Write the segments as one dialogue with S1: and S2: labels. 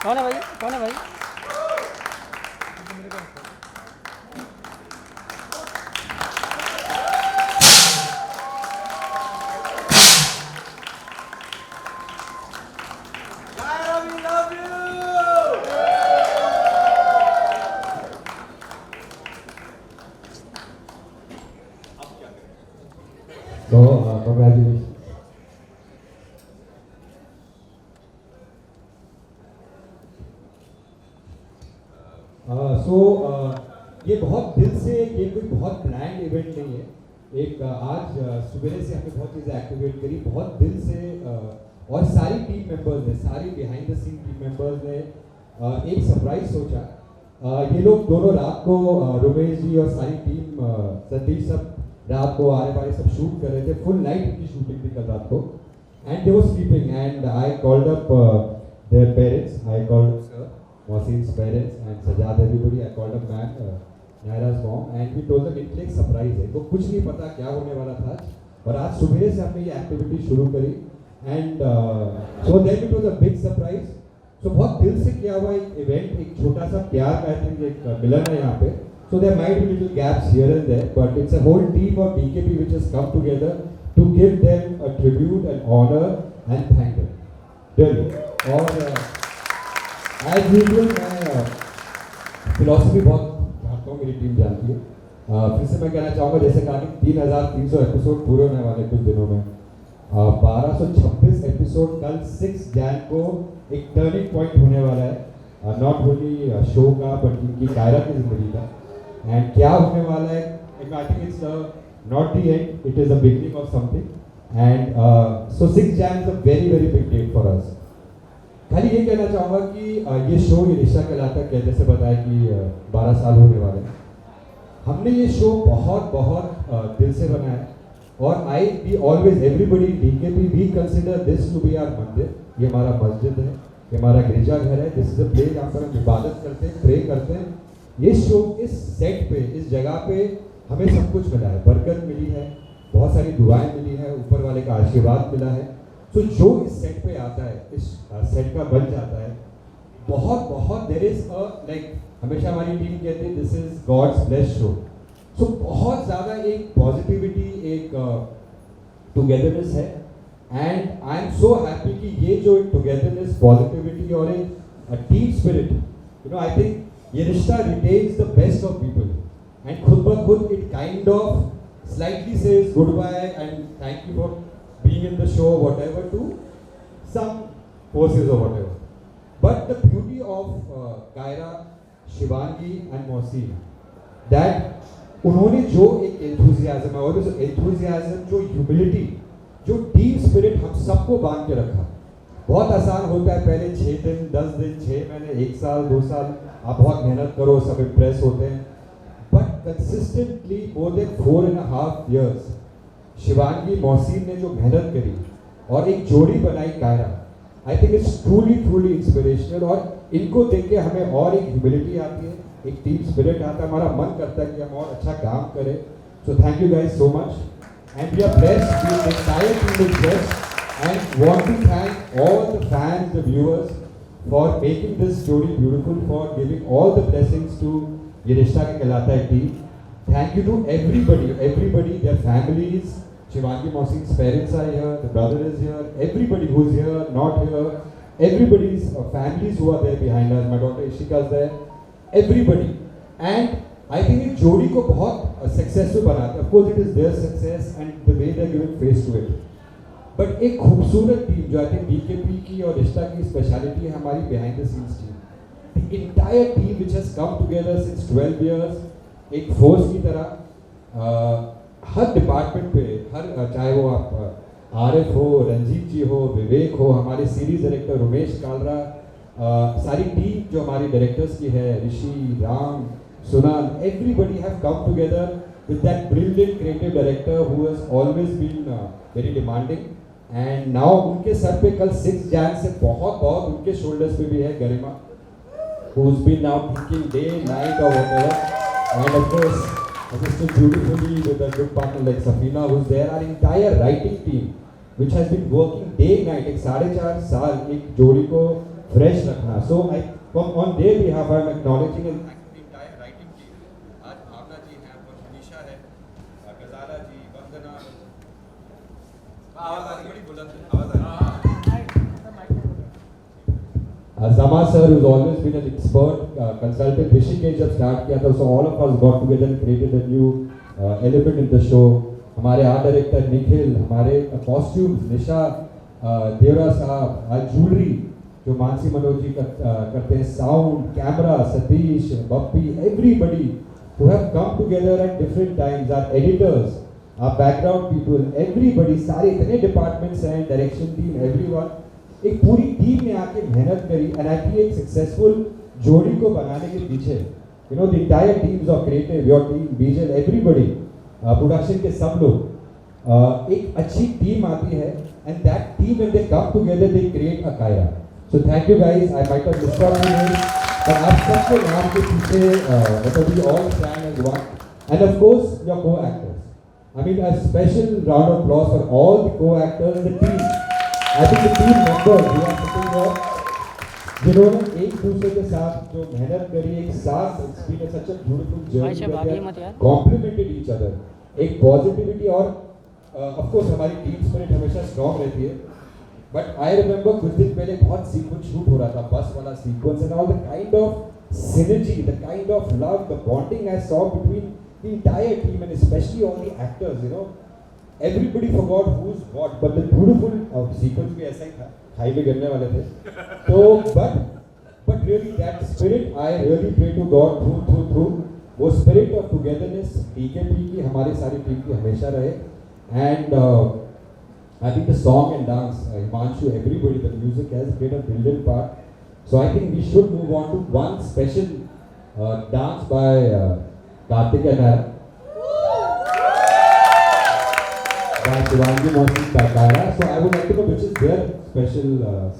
S1: कौन है भाई, कौन है भाई?
S2: So, congratulations. ये बहुत दिल से, ये कोई बहुत प्लान्ड इवेंट नहीं है। एक आज सुबह से हमने बहुत चीज़ें एक्टिवेट करी, बहुत दिल से, और सारी टीम मेंबर्स ने, सारी behind the scene team members ने एक सरप्राइज सोचा। ये लोग दोनों रात को, रुमेश जी और सारी टीम, सतीश सब रात को आने वाले सब शूट कर रहे थे। फुल नाइट की शूटिंग थी कल रात को, and they were sleeping and I called up their parents, I called Mohsin's parents and Sajad, everybody. I called up back Naira's mom and we told them it एक surprise है, तो कुछ नहीं पता क्या होने वाला था। और आज सुबह से हमने ये एक्टिविटी शुरू करी and so then it was a big surprise. So बहुत दिल से किया हुआ एक इवेंट, एक छोटा सा प्यार का, आई थिंक एक मिलन है यहाँ पे। So there might be little gaps here and there, but it's a whole team of DKP which has come together to give them a tribute and honour and thank them really. और as usual मैं philosophy बहुत चाहता हूँ, मेरी team जानती है। फिर से मैं कहना चाहूँगा, जैसे कहा कि 3300 एपिसोड पूरे होने वाले कुछ दिनों में, 1226 एपिसोड कल 6 जैन को एक टर्निंग पॉइंट होने वाला है, नॉट ओनली शो का बट इनकी कायरा की जिंदगी का। एंड क्या होने वाला है, I think it's not the end, it is the beginning of something. And so 6 Jan is a very very big date for us. खाली ये कहना चाहूँगा कि ये शो, ये रिश्ता कहलाता है, जैसे बताया कि 12 साल होने वाले हैं। हमने ये शो बहुत बहुत दिल से बनाया है, और I we always everybody DKP we consider this to be our मंदिर। ये हमारा मस्जिद है, ये हमारा गिरजाघर है, दिस इज अ प्लेस जहाँ पर हम इबादत करते हैं, प्रे करते हैं। ये शो इस सेट पे, इस जगह पे हमें सब कुछ मिला है, बरकत मिली है, बहुत सारी दुआएं मिली है, ऊपर वाले का आशीर्वाद मिला है। तो जो इस सेट पे आता है, इस सेट का बन जाता है, बहुत बहुत देयर इज अ लाइक, हमेशा हमारी टीम कहती है this is God's blessed show. So बहुत ज़्यादा एक पॉजिटिविटी, एक टुगेदरनेस है, and I am so happy कि ये जो टुगेदरनेस, पॉजिटिविटी और एक team spirit, you know, I think ये रिश्ता retains the best of people, and खुद ब खुद it kind of slightly says goodbye and thank you for being in the show, whatever, to some forces or whatever. But the beauty of Kaira, Shivangi and Mohsin, that उन्होंने जो एक enthusiasm है, और उस enthusiasm, जो humility, जो team spirit हम सबको बांध के रखा। बहुत आसान होता है पहले 6 दिन, 10 दिन, 6 महीने, 1 साल, 2 साल, आप बहुत मेहनत करो, सब impress होते हैं, but consistently more than 4.5 years Shivangi, Mohsin ने जो मेहनत करी और एक जोड़ी बनाई Kaira, I think it's truly truly inspirational. और इनको देख के हमें और एक ह्यूमिलिटी आती है, एक टीम स्पिरिट आता है, हमारा मन करता है कि हम और अच्छा काम करें। So thank you guys so much and we are blessed, the entire team is blessed and want to thank all the fans, the viewers for making this story beautiful, for giving all the blessings to Yeh Rishta Ke Kehlata Hai team. Thank you too everybody, their families. Shivangi Mohsin's parents are here, the brother is here, everybody who's here, not here, everybody's families who are there behind us, my daughter Ishika is there, everybody. And I think इस जोड़ी को बहुत successful बनाता है। Of course it is their success and the way they're giving face to it. But एक खूबसूरत team जो I think DKP की और रिश्ता की स्पेशलिटी है, हमारी behind the scenes team. The entire team which has come together since 12 years, एक फोर्स की तरह हर डिपार्टमेंट पे, हर चाहे वो आप आरिफ हो, रंजीत जी हो, विवेक हो, हमारे सीरीज डायरेक्टर रमेश कालरा, सारी टीम जो हमारी डायरेक्टर्स की है, Rishi, Ram, Sunal, everybody have come together with that brilliant creative director who has always been very demanding. And now उनके सर पे कल 6 जैन से बहुत बहुत उनके शोल्डर्स पे भी है गरिमा, who's been now thinking day, night or whatever, and of course assisted beautifully with a good partner like Safina who's there, our entire writing team which has been working day night, एक 4.5 साल एक जोड़ी को fresh रखना. So on their behalf I am acknowledging and thanking the entire writing team. आज भावना जी हैं, और मनीषा है, गजाला जी, वंदना. आवाज आ रही बड़ी बुलंद है. आवाज आ रही. Zama sir, who's always been an expert consultant, Rishikesh जब start किया था, so all of us got together and created a new element in the show. हमारे आर्ट डायरेक्टर निखिल, हमारे कॉस्ट्यूम्स निशा, देवरा साहब, आज ज्वेलरी जो मानसी मनोज जी करते हैं, sound, camera, Satish, Bappi, everybody who have come together at different times, our editors, our background people, everybody, सारे इतने departments हैं, डायरेक्शन टीम, everyone, एक पूरी टीम ने आके मेहनत करी एंड आई थिंक एक सक्सेसफुल जोड़ी को बनाने के पीछे you know the entire teams of creative, your team, Bijal, everybody, production के सब लोग, एक अच्छी टीम आती है and that team when they come together they create a Kaira. So thank you guys. I might have missed out on you, but आप सबके नाम के पीछे मतलब we all stand as one and of course your co actors. I mean a special round of applause for all the co actors, the team. I think the team members who are sitting here, जिन्होंने एक दूसरे के साथ जो मेहनत करी, एक साथ, it's been such a beautiful journey where they have complemented each other. एक पॉजिटिविटी और of course हमारी टीम स्पिरिट हमेशा स्ट्रॉन्ग रहती है. But I remember कुछ दिन पहले बहुत सीक्वेंस शूट हो रहा था, बस वाला sequence, and all the kind of synergy, the kind of love, the bonding I saw between the entire team and especially all the actors, you know. Everybody forgot who's what, but the beautiful sequence भी ऐसा ही था, highway गिरने वाले थे. So, but really that spirit, I really pray to God through वो spirit of togetherness TKP की, हमारी सारी टीम की हमेशा रहे. And I think the song and dance, Himanshu, everybody, the music has played a brilliant part. So I think we should move on to one special dance by Karthik and Nara. Shivangi मौसी काकारा. So I would like to know which is their special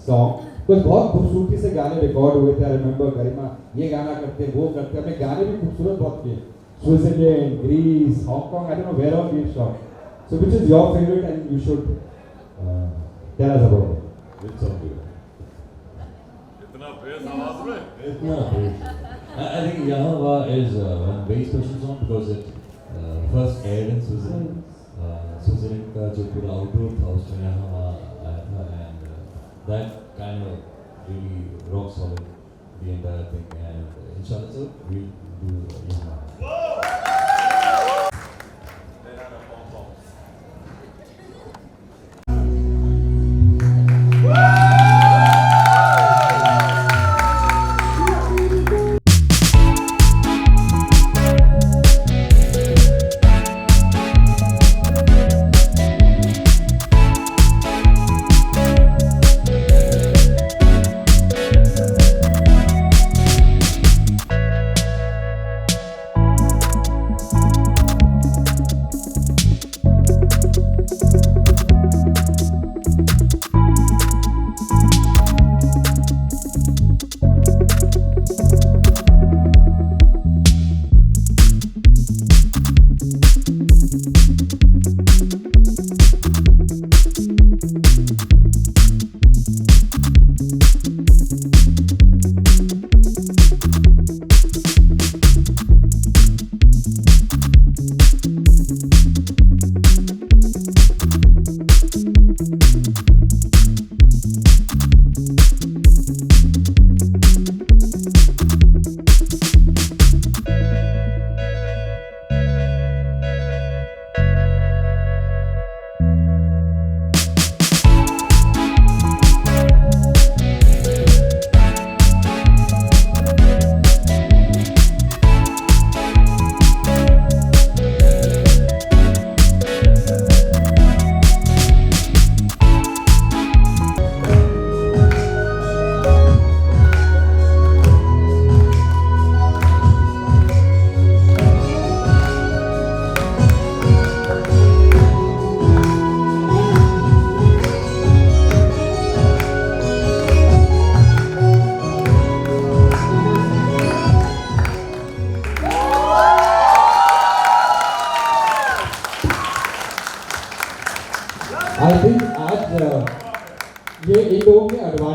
S2: song. because बहुत खूबसूरती से गाने record हुए थे. I remember गरिमा ये गाना करते, वो करते, अपने गाने भी खूबसूरत बहुत किए. Switzerland, Greece, Hong Kong, I don't know where all we've shot. So which is your favorite and you should tell us about it.
S1: Which song do you like? इतना बेस आवाज में. इतना base. I think Yahava is one very special song because it first aired in Switzerland. Switzerland का जो पूरा outdoor था उसमें यहाँ आया था and that kind of really rock solid the entire thing and inshallah so we'll do Yahava.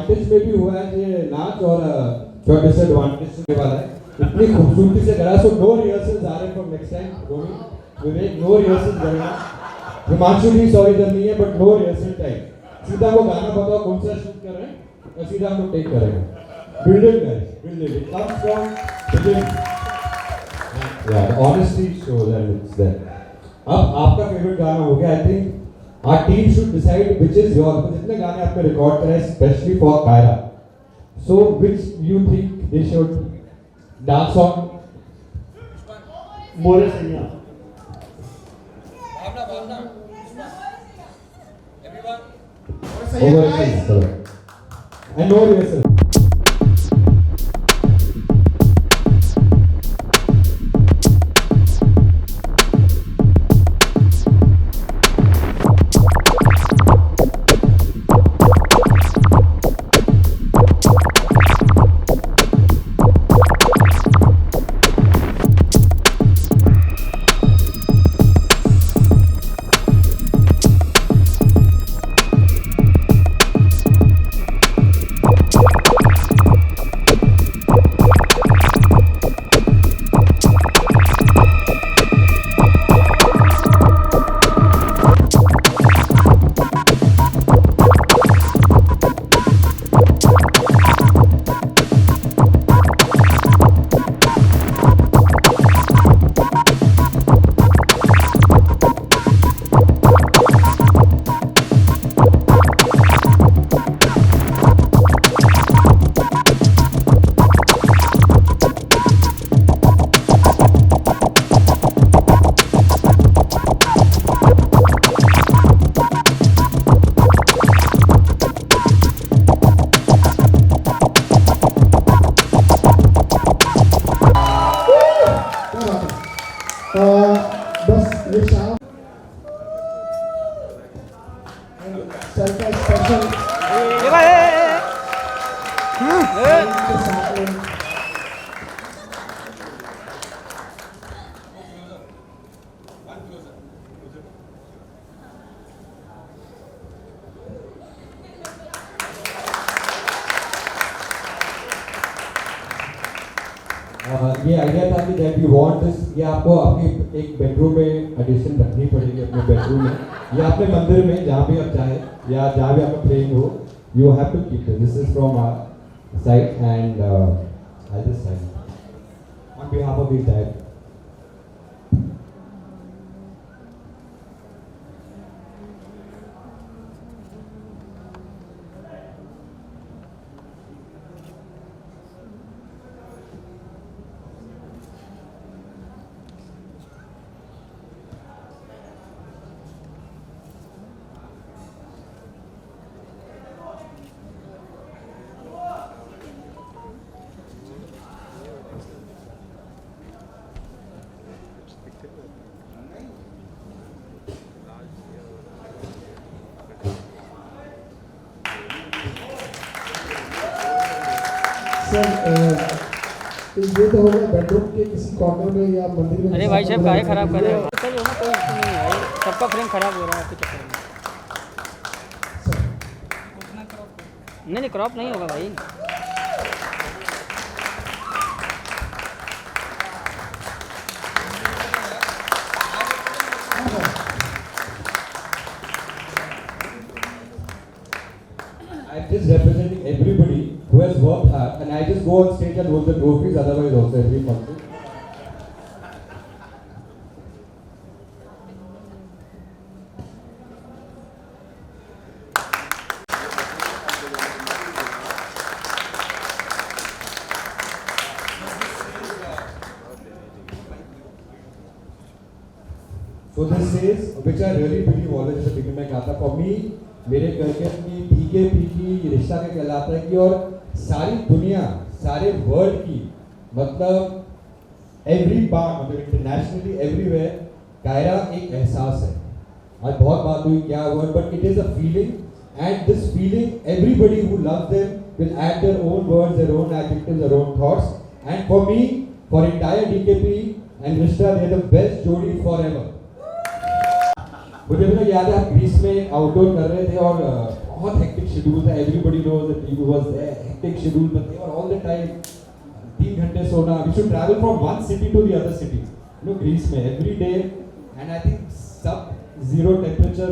S2: Advantage में भी हुआ है ये नाच और थोड़ा डिसएडवांटेज होने वाला है। इतनी खूबसूरती से करा, सो नो रिहर्सल्स आ रहे for next time. Romi Vivek no rehearsals करना, हिमांशु भी सॉरी करनी है बट नो रिहर्सल टाइम। सीधा वो गाना बताओ कौन सा शूट कर रहे हैं और सीधा हम लोग टेक करेंगे। Building guys, building it comes from building, या the honesty show that it's there. अब आपका फेवरेट गाना हो गया, I think our team should decide which is yours, because जितने गाने आपने रिकॉर्ड करे specially for Kaira, so which you think they should dance on?
S3: मोरे सैया
S2: Over and no rehearsal.
S3: बस ये शाम सबका स्पेशल के साथ में
S2: ये आइडिया था कि दैट यू वांट दिस, ये आपको अपनी एक बेडरूम में एडिशन रखनी पड़ेगी अपने बेडरूम में या अपने मंदिर में जहाँ भी आप चाहें या जहाँ भी आपका प्रेम हो, you have to keep it. This is from our side and I just sign on behalf of this diet.
S3: Sir ये तो हो गया बेडरूम के किसी कॉर्नर में या मंदिर में।
S4: अरे भाई साहब काहे खराब कर रहे हो? चलो ना, कोई इशू नहीं है भाई, सबका फ्रेम खराब हो रहा है आपके चक्कर में। नहीं क्रॉप नहीं होगा भाई।
S2: I'm just representing everybody who has worked hard, and I just go on stage and hold the trophies. Otherwise, also every function. So this says, which I really believe always at the beginning में कहा था, for me, मेरे करके की पीके Peaky रिश्ता क्या कहलाता है कि और सारी दुनिया, सारे वर्ल्ड की, मतलब एवरी पार्ट, मतलब इंटरनेशनली एवरीवेयर, कायरा एक एहसास है। आज बहुत बात हुई क्या word, but it is a feeling, and this feeling everybody who loves them will add their own words, their own adjectives, their own thoughts, and for me, for entire DKP and Rishta, they are the best जोड़ी forever. मुझे भी याद है, आप Greece में outdoor कर रहे थे और बहुत hectic schedule था. Everybody knows that Tibu was there. Hectic schedule, but they were all the time. 3 घंटे सोना. We should travel from one city to the other city. You know, Greece में every day, and I think sub-zero temperature,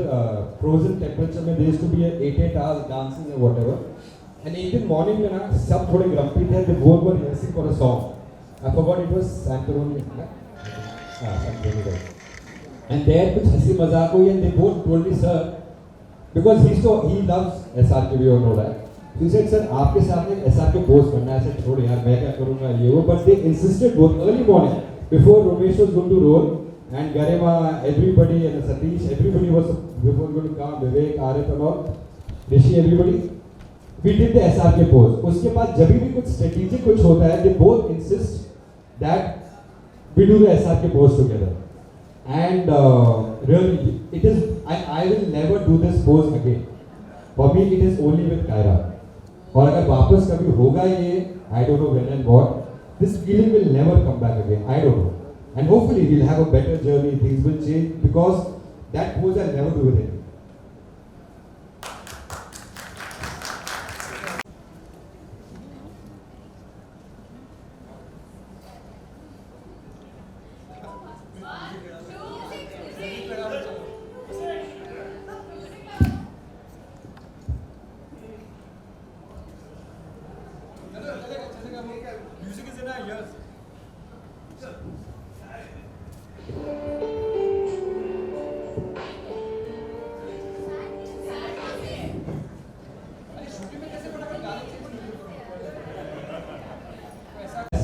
S2: frozen temperature में there used to be 8 hours dancing or whatever. And एक दिन morning में ना सब थोड़े grumpy थे. They both were rehearsing for a song. I forgot it was Santorini. Santorini. And there कुछ हंसी मजाक हुई and they both told me, sir, because he loves SRK, we all know that. So he said, sir, आपके सामने SRK pose करना है. I said, छोड़ यार मैं क्या करूँगा ये वो. But they insisted both early morning before Ramesh was going to roll and Garima, everybody and Satish, everybody was before going to come. Vivek, Arif and all, Rishi, everybody. We did the SRK pose. उसके बाद जब भी कुछ strategic कुछ होता है, they both insist that we do the SRK pose together. And really, it is. I will never do this pose again. For me, it is only with Kaira. और अगर वापस कभी होगा ये, I don't know when and what. This feeling will never come back again. I don't know. And hopefully, we'll have a better journey. Things will change because that pose I'll never do with him. Music is in our ears.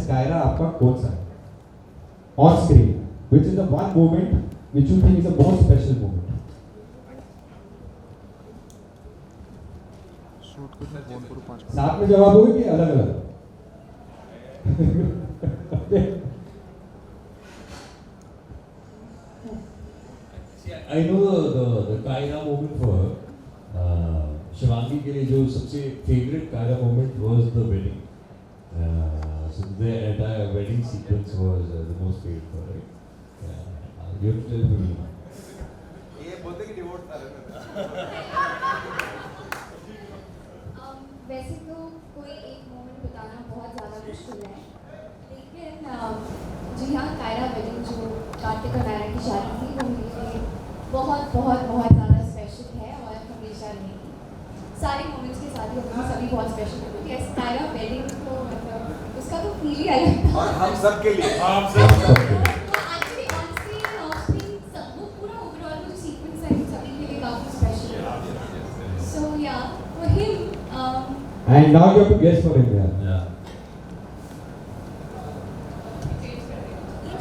S2: Kaira आपका कौन सा है? On screen, which is the one moment which you think is the most special moment? साथ में जवाब दोगे कि अलग अलग?
S1: I know the Kaira moment for her. Shivangi के लिए जो सबसे favorite Kaira moment was the wedding. So the entire wedding sequence was the most favorite for her. Right? You have to tell me.
S5: ये बोलते कि डिवोर्स था
S6: वैसे तो कोई एक मोमेंट बताना बहुत ज़्यादा मुश्किल है, लेकिन जी हाँ, कायरा वेडिंग जो कार्तिक और नायरा की शादी थी वो मेरे लिए बहुत बहुत बहुत ज़्यादा स्पेशल है और हमेशा रहेगी. सारे मोमेंट्स के साथ ही सभी बहुत स्पेशल है, क्योंकि ऐसे कायरा वेडिंग तो मतलब उसका तो फील ही अलग था.
S5: और हम सब के लिए
S6: actually on screen end of screen सब वो पूरा ओवरऑल जो सीक्वेंस है सभी के लिए काफ़ी स्पेशल है. सो या for him.
S2: And now you have to guess for him.
S1: Yeah.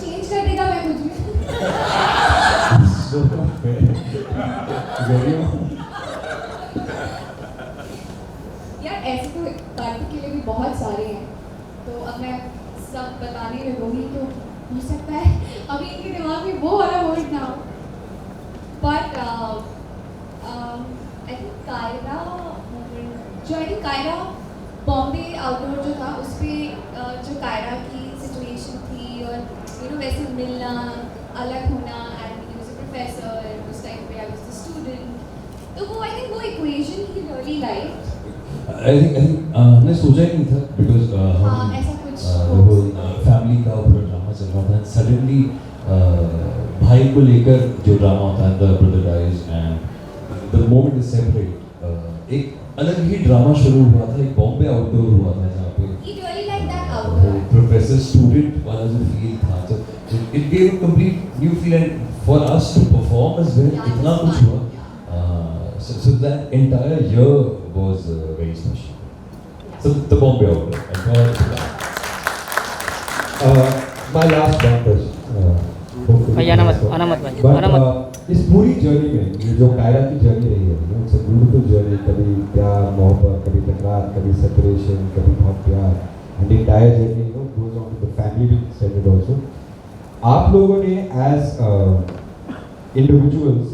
S6: Change कर देगा मैं कुछ भी.
S1: So very
S6: यार ऐसे तो कार्तिक के लिए भी बहुत सारे हैं, तो अब मैं सब बताने लगूंगी तो हो सकता है अभी इनके दिमाग में वो वाला वर्ड ना हो. बट आई थिंक कायरा जो I think Kaira Bombay outdoor जो था उस पर जो कायरा की सिचुएशन थी और यू नो वैसे मिलना अलग होना and he was a professor उस टाइम पे आई वाज द स्टूडेंट, तो वो आई थिंक वो equation he really like.
S1: I think हमने सोचा ही नहीं था because हम
S6: ऐसा कुछ
S1: the whole family का पूरा ड्रामा चल रहा था. Suddenly भाई को लेकर जो ड्रामा होता है, the brother dies and the moment is separate. एक अलग ही ड्रामा शुरू हुआ था, एक बॉम्बे आउटडोर हुआ था जहाँ पे
S6: he really liked that outdoor.
S1: Professor student वाला जो फील था, तो it gave a complete new feel and for us to perform as well.
S6: Yeah,
S1: इतना
S6: it was
S1: कुछ
S6: fun,
S1: हुआ.
S6: yeah.
S1: So that entire year was very special. So the Bombay outdoor.
S2: My last one question.
S4: भाई आना मत
S2: But इस पूरी journey में ये जो कायरा की जर्नी रही है, इट्स अ ब्यूटीफुल जर्नी. कभी प्यार मोहब्बत, कभी तकरार, कभी सेपरेशन, कभी बहुत प्यार, and the entire journey goes on to the family भी सेटेड आल्सो. आप लोगों ने एज इंडिविजुअल्स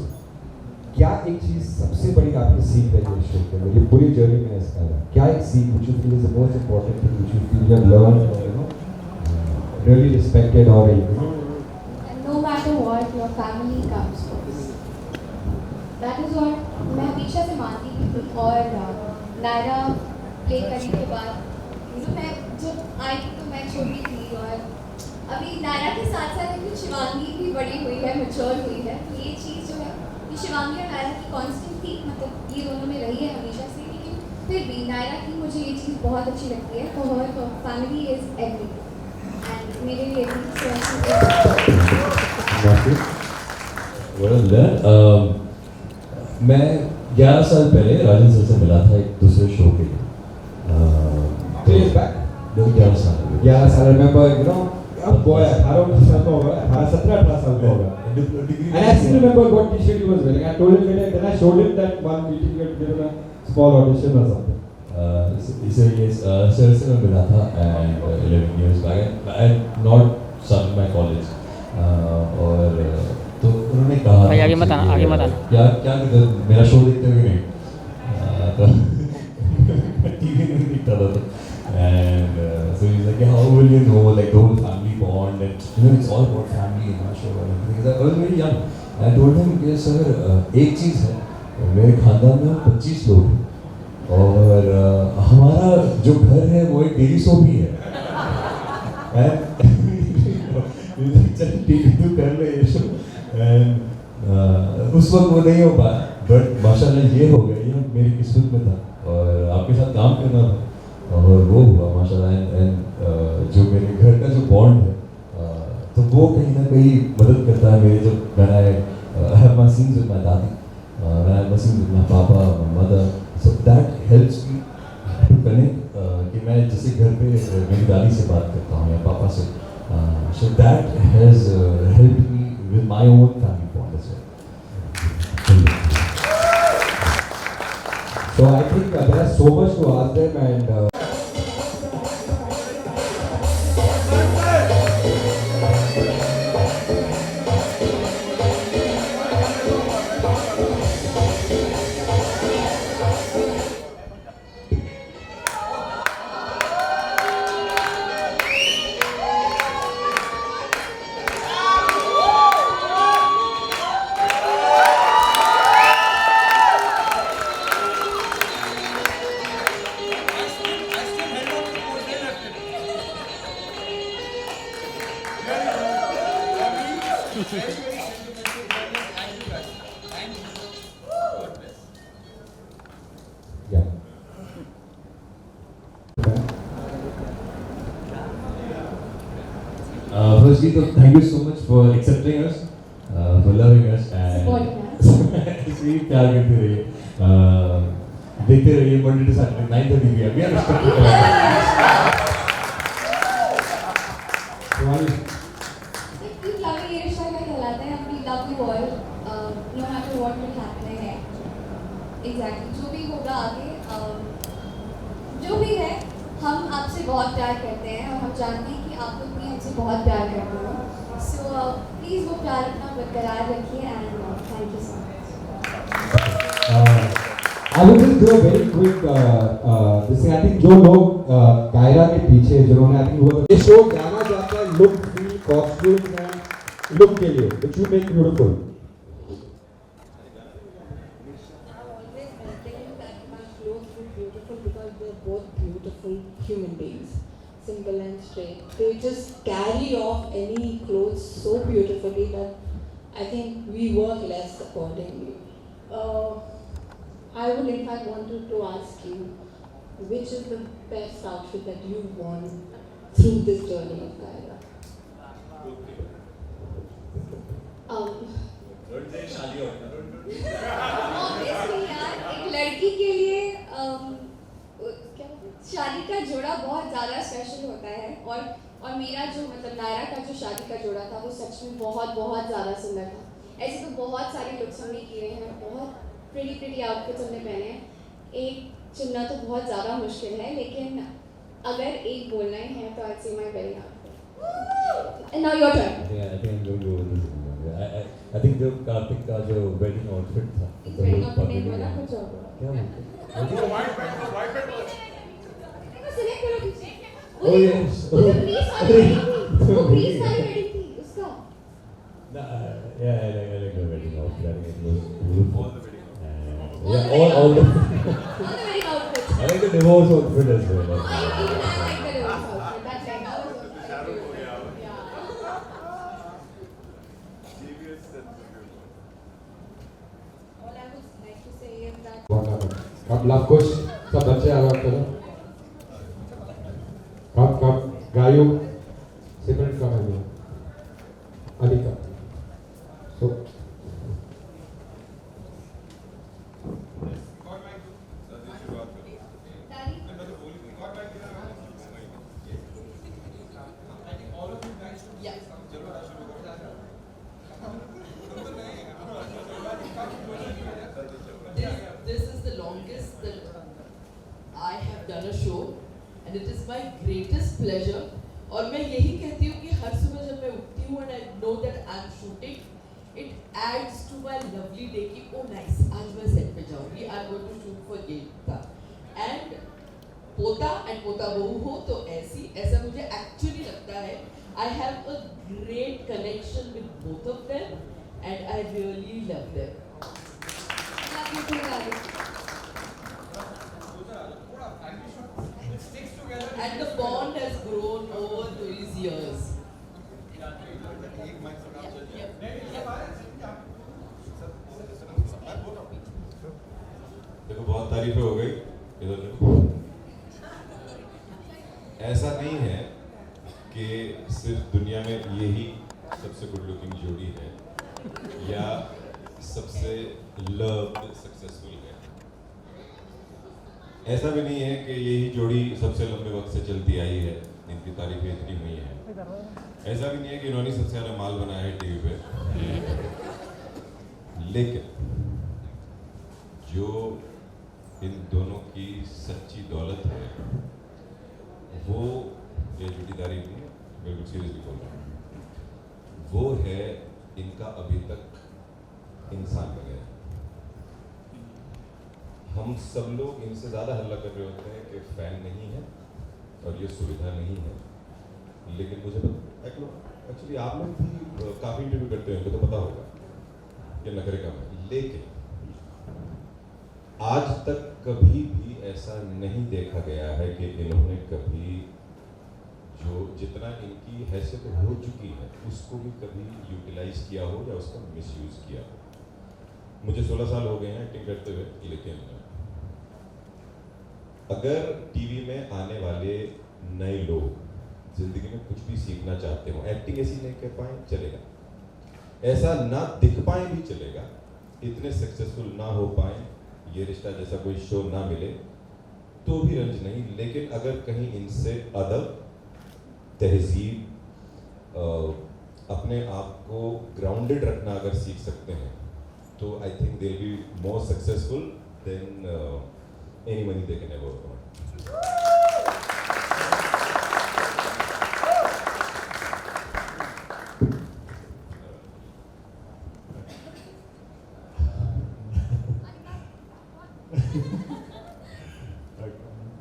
S2: क्या एक चीज़ सबसे बड़ी आपकी सीख रही है शो के अंदर, ये पूरी जर्नी में इसका क्या एक सीख which you feel is the most important thing which you feel you have learned और यू नो रियली रिस्पेक्टेड और you know?
S6: And no matter what, your family comes first. That is what मैं हमेशा से मानती भी थी और Naira play करने के बाद मैं जब आई थी तो मैं छोटी थी और अभी नायरा के साथ साथ एक शिवांगी भी बड़ी हुई है, मैच्योर हुई है। तो ये चीज़ जो है ये शिवांगी और नायरा की कांस्टेंट थी, मतलब ये दोनों में रही है हमेशा से, लेकिन फिर भी नायरा की मुझे ये चीज़ बहुत अच्छी लगती है। तो हर फैमिली इज़ एवरीथिंग एंड मेरे लिए
S1: मैं 11 साल पहले राजन सर से मिला था एक दूसरे शो के लिए।
S2: 3 years back?
S1: 11 साल हो गए।
S2: 11 साल remember, you know, अब boy 18 साल का होगा, 17-18 साल का होगा। And I still remember what t-shirt he was wearing. I told him later, then I showed him that one meeting we had given a small audition or something.
S1: So yes, sir से मैं मिला था and 11 years back. I had not started my college. और तो उन्होंने कहा
S4: भाई आगे मत आना, आगे मत आना।
S1: क्या क्या मेरा शो देखते हो कि नहीं? तो टीवी नहीं दिखता था तो and so he's like, how will you know like the whole family bond and you know it's all about family in our show and everything. I was very young. I told him कि sir एक चीज़ है, मेरे खानदान में 25 लोग हैं और हमारा जो घर है वो एक डेली शो भी है। चल ठीक है तू कर ले ये शो। एंड उस वक्त वो नहीं हो पाया बट माशाल्लाह ये हो गया, ये मेरी किस्मत में था और आपके साथ काम करना था और वो हुआ माशाल्लाह। एंड जो मेरे घर का जो बॉन्ड है तो वो कहीं ना कहीं मदद करता है मेरे जो when I have my scenes with my दादी, when I have my scenes with my papa, my mother, so that helps me to connect कि मैं जैसे घर पे मेरी दादी से बात करता हूँ या पापा से, so that has helped me with my own family bond as well.
S2: So I think there is so much to ask them and yeah.
S1: Firstly, thank you so much for accepting us, for loving us and ऐसे ही प्यार करते रहिए, देखते रहिए Monday to Saturday 9:30 PM. We are respected.
S6: keep loving ये रिश्ता क्या कहलाता है? We love you all, no matter what will happen है। Exactly, जो भी होगा आगे, जो भी है, हम आपसे बहुत प्यार करते हैं और हम जानते हैं कि आप लोग भी हमसे बहुत प्यार करते हो। So please वो प्यार अपना बरकरार रखिए and thank you so much.
S2: I will just do a very quick this thing. I think जो लोग कायरा के पीछे जिन्होंने I think वो ये शो जाना जाता है look, feel, costumes and look के लिए, which you make beautiful.
S7: Beautiful because they're both beautiful human beings, simple and straight. They just carry off any clothes so beautifully that I think we work less accordingly. I would in fact wanted to ask you, which is the best outfit that you've worn through this journey of Kaira?
S6: Obviously यार, एक लड़की के लिए शादी का जोड़ा बहुत ज़्यादा स्पेशल होता है और मेरा जो मतलब नायरा का जो शादी का जोड़ा था वो सच में बहुत बहुत ज़्यादा सुंदर था। ऐसे तो बहुत सारे लुक्स हमने किए हैं, बहुत प्रिटी आउटफिट्स हमने पहने हैं, एक चुनना तो बहुत ज़्यादा मुश्किल है, लेकिन अगर एक बोलना ही है तो I'd say my wedding outfit. And now your turn.
S1: I think I'm going to go with this one. I think जो कार्तिक का जो wedding outfit था,
S6: इस wedding outfit नहीं बोला, कुछ और बोला।
S1: क्या बोलते?
S5: white petal.
S6: सिलेक्ट करो किसी।
S1: Oh yes.
S6: वो प्लीज वाली wedding थी उसका।
S1: Yeah, I like the wedding outfit. I think it was beautiful.
S2: all the
S6: wedding outfits.
S2: I like the divorce outfit as well.
S6: Even I like the divorce outfit. That lehenga was
S5: Shahrukh हो गया
S6: yeah.
S5: CBS and
S7: All I would like to say is that
S2: कब love कुछ सब बच्चे आ रहे करो कब गायो सेपरेट कब है अलिका so
S8: This is the longest that I have done a show and it is my greatest pleasure और मैं यही कहती हूँ कि हर सुबह जब मैं उठती हूँ and I know that I'm shooting it adds to my lovely day कि oh nice आज मैं set पे जाऊँगी I'm going to shoot for Gita and पोता and पोता बहू हो तो ऐसा मुझे actually लगता है I have a great connection with both of them and I really love them.
S6: Love you too, guys.
S8: And the bond has grown over these years.
S9: देखो बहुत तारीफें हो गई इधर देखो। ऐसा नहीं है कि सिर्फ दुनिया में यही सबसे गुड लुकिंग जोड़ी है या सबसे लव्ड सक्सेसफुल है। ऐसा भी नहीं है कि यही जोड़ी सबसे लंबे वक्त से चलती आई है, इनकी तारीफें इतनी हुई हैं। ऐसा भी नहीं है कि इन्होंने सबसे ज़्यादा माल बनाया है टीवी पे। लेकिन जो इन दोनों की सच्ची दौलत है वो ये झूठी तारीफ नहीं है, बिल्कुल सीरियसली बोल रहा हूँ, वो है इनका अभी तक इंसान वगैरह। हम सब लोग इनसे ज़्यादा हल्ला कर रहे होते हैं कि फ़ैन नहीं है और ये सुविधा नहीं है, लेकिन मुझे एक्चुअली आप लोग भी काफ़ी इंटरव्यू करते होंगे तो पता होगा ये नखरे का है। लेकिन आज तक कभी भी ऐसा नहीं देखा गया है कि इन्होंने कभी जो जितना इनकी हैसियत हो चुकी है उसको भी कभी यूटिलाइज किया हो या उसका मिसयूज किया हो। मुझे 16 साल हो गए हैं एक्टिंग करते हुए, लेकिन अगर टीवी में आने वाले नए लोग जिंदगी में कुछ भी सीखना चाहते हो, एक्टिंग ऐसी नहीं कर पाए चलेगा, ऐसा ना दिख पाए भी चलेगा, इतने सक्सेसफुल ना हो पाए, ये रिश्ता जैसा कोई शो ना मिले तो भी रंज नहीं, लेकिन अगर कहीं इनसे अदब, तहजीब, अपने आप को ग्राउंडेड रखना अगर सीख सकते हैं तो I think they will be more successful than any money they can ever earn.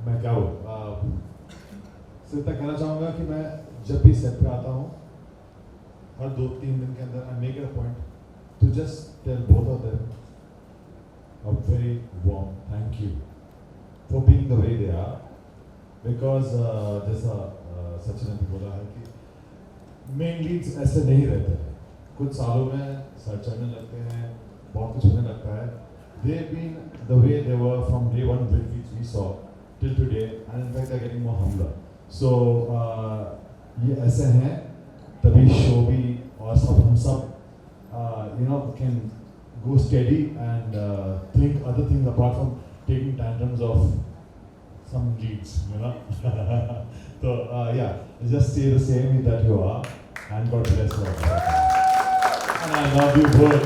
S3: मैं क्या हूँ सिर्फ तक कहना चाहूँगा कि मैं जब भी सेट पे आता हूँ हर 2-3 दिन के अंदर I make it a point to just tell both of them a very warm thank you for being the way they are, because जैसा सचिन ने भी बोला है कि मेन लीड्स ऐसे नहीं रहते हैं, कुछ सालों में सर चढ़ने लगते हैं, बहुत कुछ होने लगता है। They've been the way they were from day one which we saw till today, and in fact they're getting more humbler. So ये ऐसे हैं तभी शो भी और हम सब you know can go steady and think other things apart from taking tantrums of some leads, you know. So yeah, just stay the same that you are, and God bless you. And I love you both.